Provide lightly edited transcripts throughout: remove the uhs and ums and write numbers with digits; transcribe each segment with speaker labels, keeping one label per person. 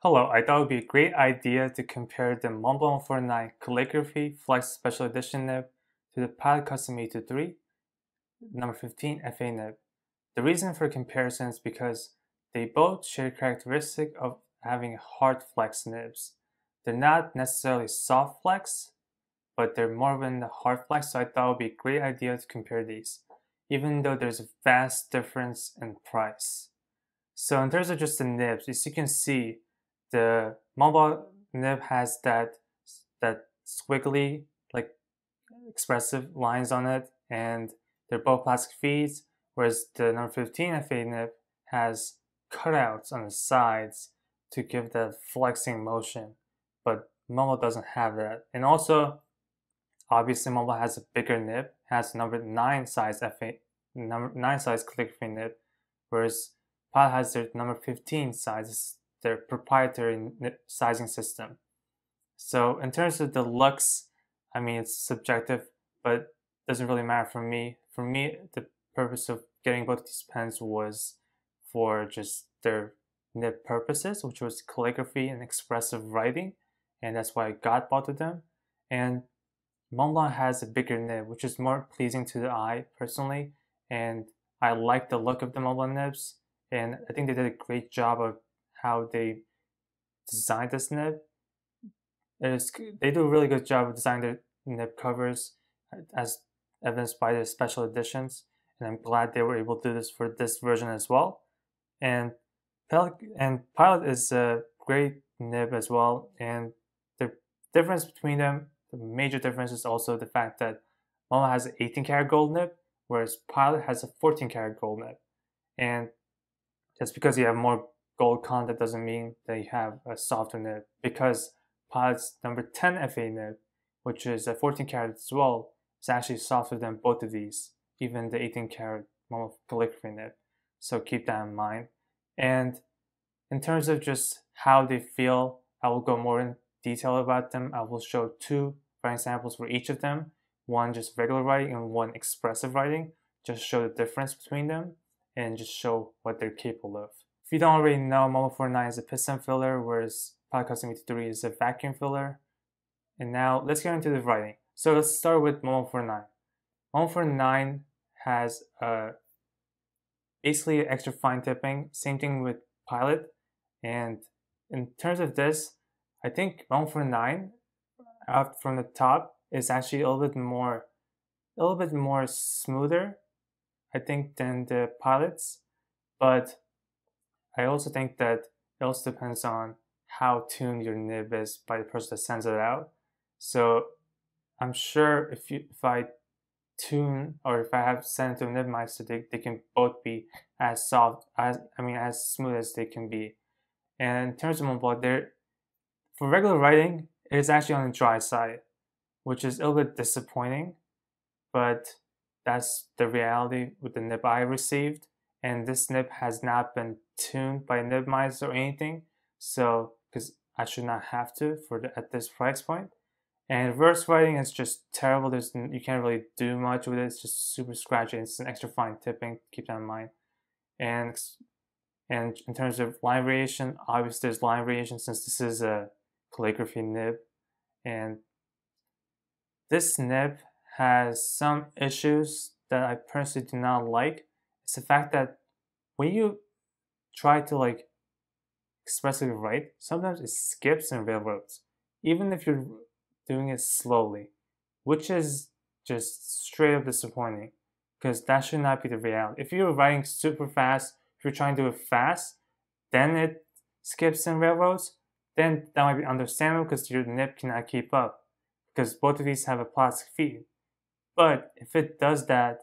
Speaker 1: Hello, I thought it would be a great idea to compare the Montblanc 49 Calligraphy Flex Special Edition nib to the Pilot Custom 823 number 15 FA nib. The reason for comparison is because they both share characteristic of having hard flex nibs. They're not necessarily soft flex, but they're more than the hard flex, so I thought it would be a great idea to compare these, even though there's a vast difference in price. So in terms of just the nibs, as you can see, the Montblanc nib has that squiggly, like expressive lines on it, and they're both plastic feeds, whereas the number 15 FA nib has cutouts on the sides to give that flexing motion, but Montblanc doesn't have that. And also, obviously, Montblanc has a bigger nib, has number 9 size number 9 size calligraphy nib, whereas Pilot has their number 15 size, their proprietary sizing system. So in terms of the looks, I mean, it's subjective, but it doesn't really matter for me. For me, the purpose of getting both of these pens was for just their nib purposes, which was calligraphy and expressive writing, and that's why I got both of them. And Montblanc has a bigger nib, which is more pleasing to the eye personally, and I like the look of the Montblanc nibs, and I think they did a great job of how they designed this nib. They do a really good job of designing their nib covers, as evidenced by their special editions, and I'm glad they were able to do this for this version as well. And Pilot is a great nib as well, and the difference between them, the major difference is also the fact that Montblanc has an 18-karat gold nib, whereas Pilot has a 14-karat gold nib. And just because you have more gold content doesn't mean that you have a softer nib, because Pilot's number 10 FA nib, which is a 14-karat as well, is actually softer than both of these, even the 18-karat Montblanc calligraphy nib. So keep that in mind. And in terms of just how they feel, I will go more in detail about them. I will show two writing samples for each of them, one just regular writing and one expressive writing, just show the difference between them and just show what they're capable of. If you don't already know, Montblanc 49 is a piston filler, whereas Pilot Custom 823 is a vacuum filler. And now let's get into the writing. So let's start with Montblanc 49. Montblanc 49 has basically extra fine tipping, same thing with Pilot. And in terms of this, I think Montblanc 49 out from the top is actually a little bit more smoother, I think, than the Pilots. But I also think that it also depends on how tuned your nib is by the person that sends it out. So I'm sure if I tune, or if I have sent it to a nib meister, they can both be as as smooth as they can be. And in terms of Montblanc, for regular writing, it is actually on the dry side, which is a little bit disappointing, but that's the reality with the nib I received. And this nib has not been tuned by nib meister or anything, so because I should not have to at this price point. And reverse writing is just terrible. You can't really do much with it. It's just super scratchy. It's an extra fine tipping. Keep that in mind. And in terms of line variation, obviously there's line variation since this is a calligraphy nib. And this nib has some issues that I personally do not like. It's the fact that when you try to expressively write, sometimes it skips and railroads, even if you're doing it slowly, which is just straight up disappointing, because that should not be the reality. If you're writing super fast, if you're trying to do it fast, then it skips and railroads, then that might be understandable because your nib cannot keep up, because both of these have a plastic feed. But if it does that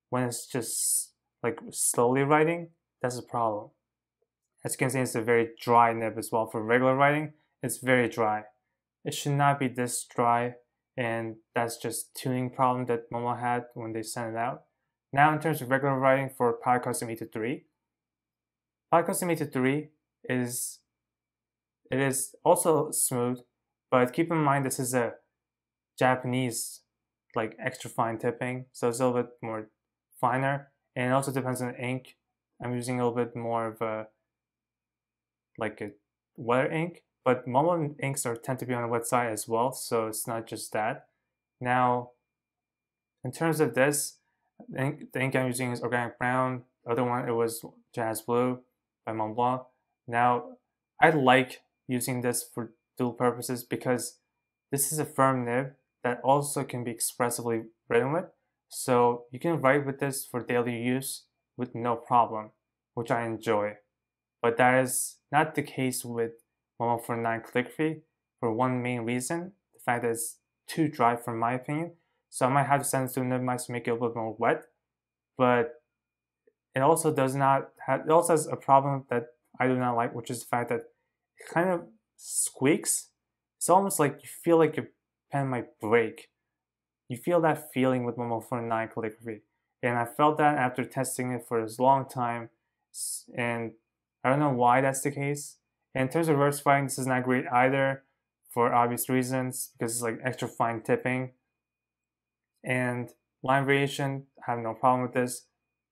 Speaker 1: when it's just slowly writing, that's a problem. As you can see, it's a very dry nib as well. For regular writing, it's very dry. It should not be this dry, and that's just tuning problem that Montblanc had when they sent it out. Now in terms of regular writing for Pilot Custom 823, Pilot Custom 823 is also smooth, but keep in mind this is a Japanese extra fine tipping, so it's a little bit more finer, and it also depends on the ink. I'm using a little bit more of a wetter ink, but Montblanc inks tend to be on the wet side as well, so it's not just that. Now, in terms of this, the ink I'm using is Organic Brown. The other one, it was Jazz Blue by Montblanc. Now, I like using this for dual purposes because this is a firm nib that also can be expressively written with. So you can write with this for daily use with no problem, which I enjoy. But that is not the case with Montblanc 49 Calligraphy for one main reason, the fact that it's too dry for my opinion. So I might have to send it to a nib mice to make it a little bit more wet. But it also does not have, it also has a problem that I do not like, which is the fact that it kind of squeaks. It's almost like you feel like your pen might break. You feel that feeling with Montblanc 49 Calligraphy. And I felt that after testing it for this long time. And I don't know why that's the case. And in terms of reverse writing, this is not great either for obvious reasons because it's like extra fine tipping. And line variation, I have no problem with this.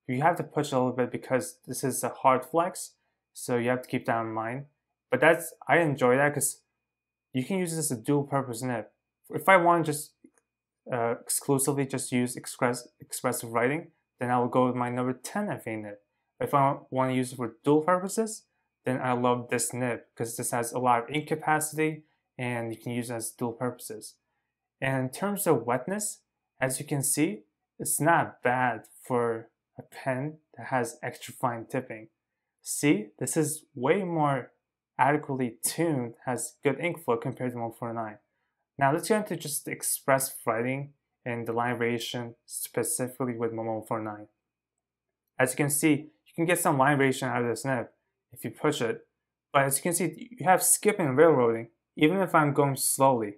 Speaker 1: You have to push a little bit because this is a hard flex, so you have to keep that in mind. But I enjoy that because you can use this as a dual purpose nib. If I want to just exclusively just use expressive writing, then I will go with my number 10 FA nib. If I want to use it for dual purposes, then I love this nib because this has a lot of ink capacity and you can use it as dual purposes. And in terms of wetness, as you can see, it's not bad for a pen that has extra fine tipping. See, this is way more adequately tuned, has good ink flow compared to 149. Now let's get into just the expressive writing and the line variation specifically with 149. As you can see, you can get some line variation out of this nib if you push it, but as you can see, you have skipping and railroading even if I'm going slowly,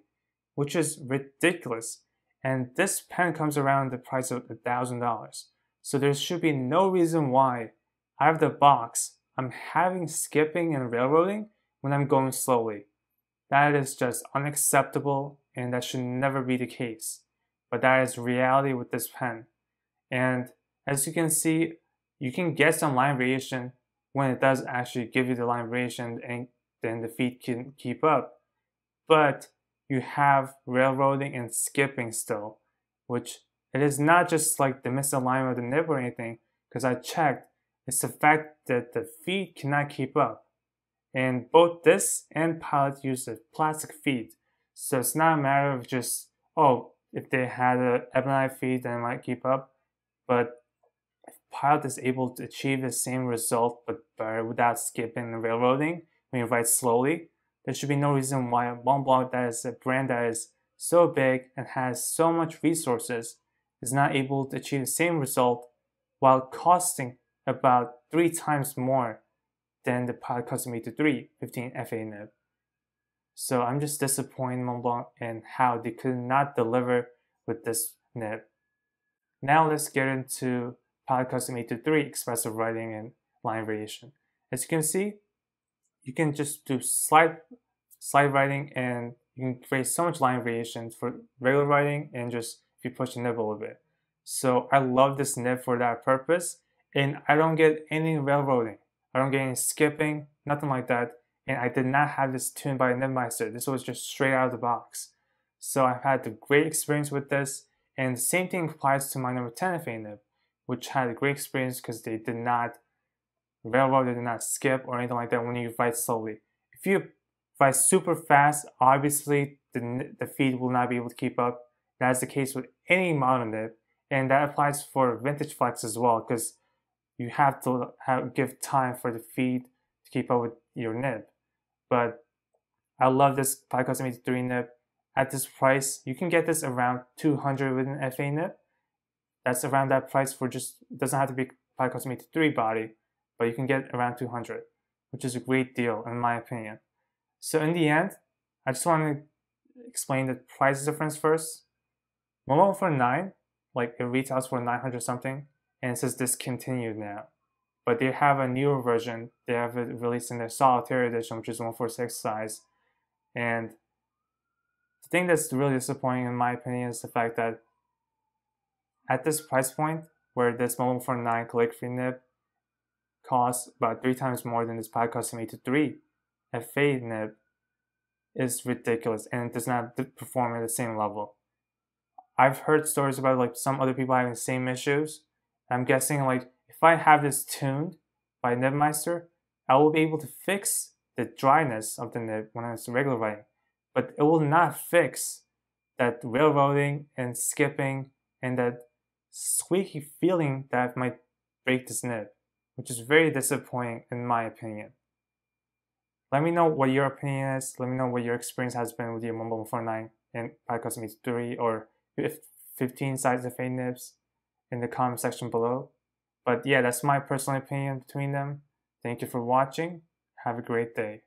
Speaker 1: which is ridiculous. And this pen comes around the price of $1,000. So there should be no reason why out of the box I'm having skipping and railroading when I'm going slowly. That is just unacceptable and that should never be the case. But that is reality with this pen. And as you can see, you can get some line variation when it does actually give you the line variation and then the feet can keep up. But you have railroading and skipping still, which it is not just like the misalignment of the nib or anything, because I checked, it's the fact that the feet cannot keep up. And both this and Pilot use a plastic feet, so it's not a matter of just, oh, if they had an ebonite feet, then it might keep up. But if Pilot is able to achieve the same result but better without skipping and railroading when you write slowly, there should be no reason why Montblanc, that is a brand that is so big and has so much resources, is not able to achieve the same result while costing about 3 times more than the Pilot Custom 8-3 15 FA nib. So I'm just disappointed in Montblanc and how they could not deliver with this nib. Now let's get into Pilot Custom 8-3 expressive writing and line variation. As you can see, you can just do slide writing and you can create so much line variation for regular writing and just if you push the nib a little bit. So I love this nib for that purpose, and I don't get any railroading. I don't get any skipping, nothing like that. And I did not have this tuned by a Nibmeister. This was just straight out of the box. So I've had a great experience with this, and the same thing applies to my number 10 FA nib, which had a great experience because they did not railroad, they did not skip or anything like that when you write slowly. If you write super fast, obviously the feed will not be able to keep up. That's the case with any modern nib, and that applies for vintage flex as well because you have to give time for the feed to keep up with your nib. But I love this Pilot Custom 8-3 nib. At this price, you can get this around $200 with an FA nib. That's around that price for just, it doesn't have to be Pilot Custom 8-3 body, but you can get around $200, which is a great deal in my opinion. So in the end, I just want to explain the price difference first. Montblanc for 9, like it retails for 900 something, and it says discontinued now. But they have a newer version. They have it released in their solitaire edition, which is 146 size. And the thing that's really disappointing in my opinion is the fact that at this price point, where this Montblanc for 9 calligraphy nib costs about 3 times more than this Pilot Custom 8-3, FA nib is ridiculous and it does not perform at the same level. I've heard stories about like some other people having the same issues. I'm guessing like if I have this tuned by Nibmeister, I will be able to fix the dryness of the nib when it's regular writing, but it will not fix that railroading and skipping and that squeaky feeling that might break this nib, which is very disappointing in my opinion. Let me know what your opinion is. Let me know what your experience has been with your Montblanc 49 and Custom 3 or 15 size FA nibs in the comment section below. But yeah, that's my personal opinion between them. Thank you for watching. Have a great day.